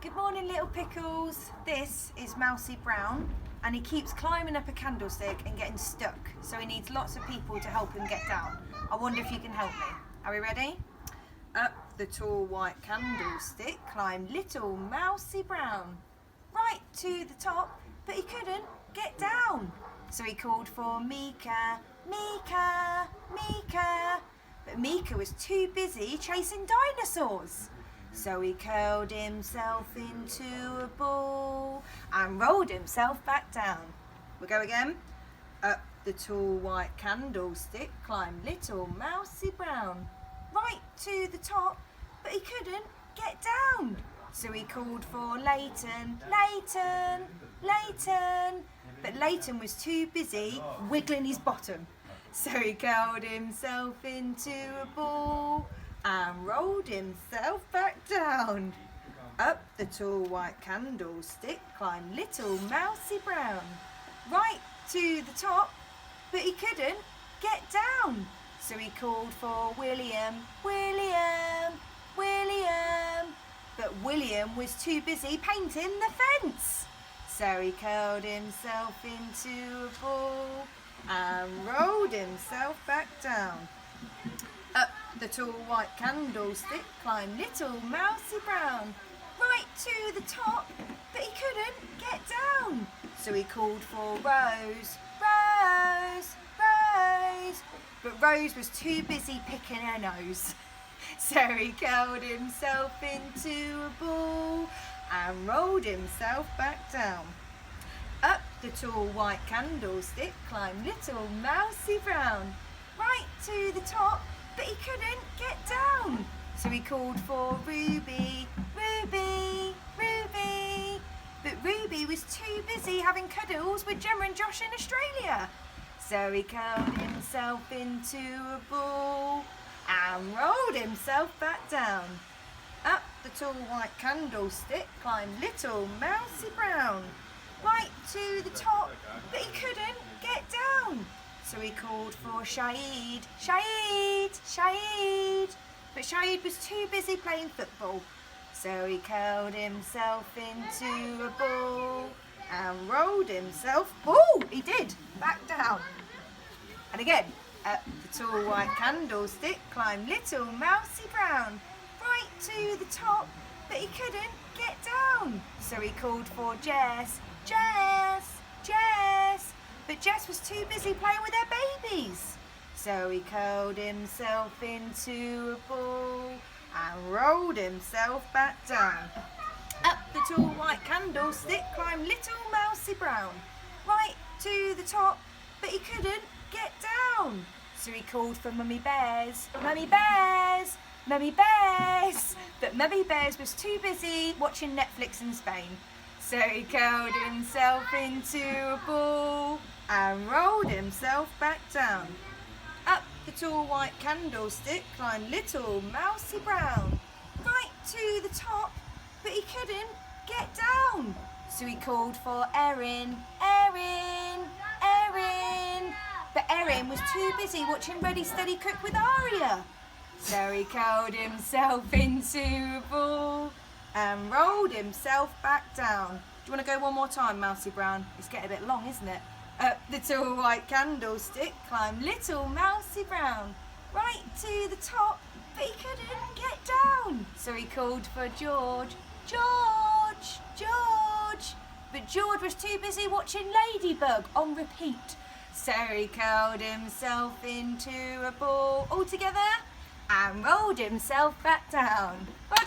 Good morning, little pickles. This is Mousey Brown, and he keeps climbing up a candlestick and getting stuck, so he needs lots of people to help him get down. I wonder if you can help me. Are we ready? Up the tall white candlestick climbed little Mousey Brown, right to the top, but he couldn't get down. So he called for Meeka, Meeka, Meeka, but Meeka was too busy chasing dinosaurs. So he curled himself into a ball and rolled himself back down. We'll go again. Up the tall white candlestick climbed little Mousey Brown, right to the top, but he couldn't get down. So he called for Leighton, Leighton, Leighton, but Leighton was too busy wiggling his bottom. So he curled himself into a ball and rolled himself back down. Up the tall white candlestick climbed little Mousey Brown, right to the top, but he couldn't get down. So he called for William, William, William, but William was too busy painting the fence. So he curled himself into a ball and rolled himself back down. Up the tall white candlestick climbed little Mousey Brown, right to the top, but he couldn't get down. So he called for Rose, Rose, Rose, but Rose was too busy picking her nose. So he curled himself into a ball and rolled himself back down. Up the tall white candlestick climbed little Mousey Brown, right to the top, but he couldn't get down. So he called for Ruby, Ruby, Ruby, but Ruby was too busy having cuddles with Gemma and Josh in Australia. So he curled himself into a ball and rolled himself back down. Up the tall white candlestick climbed little Mousey Brown, right to the top, but he couldn't get down. So he called for Shahid, Shahid, Shahid, but Shahid was too busy playing football. So he curled himself into a ball and rolled himself, he did, back down. And again, up the tall white candlestick climbed little Mousey Brown, right to the top, but he couldn't get down. So he called for Jess, Jess, Jess, but Jess was too busy playing with her babies. So he curled himself into a ball and rolled himself back down. Up the tall white candlestick climbed little Mousey Brown, right to the top, but he couldn't get down. So he called for Mummy Bears, Mummy Bears, Mummy Bears, but Mummy Bears was too busy watching Netflix in Spain. So he curled himself into a ball and rolled himself back down. Up the tall white candlestick climbed little Mousey Brown, right to the top, but he couldn't get down. So he called for Erin, Erin, Erin, but Erin was too busy watching Ready Steady Cook with Aria. So he curled himself into a ball and rolled himself back down. Do you want to go one more time, Mousey Brown? It's getting a bit long, isn't it? Up the tall white candlestick climbed little Mousey Brown, right to the top, but he couldn't get down. So he called for George, George, George, but George was too busy watching Ladybug on repeat. So he curled himself into a ball all together and rolled himself back down. Bye.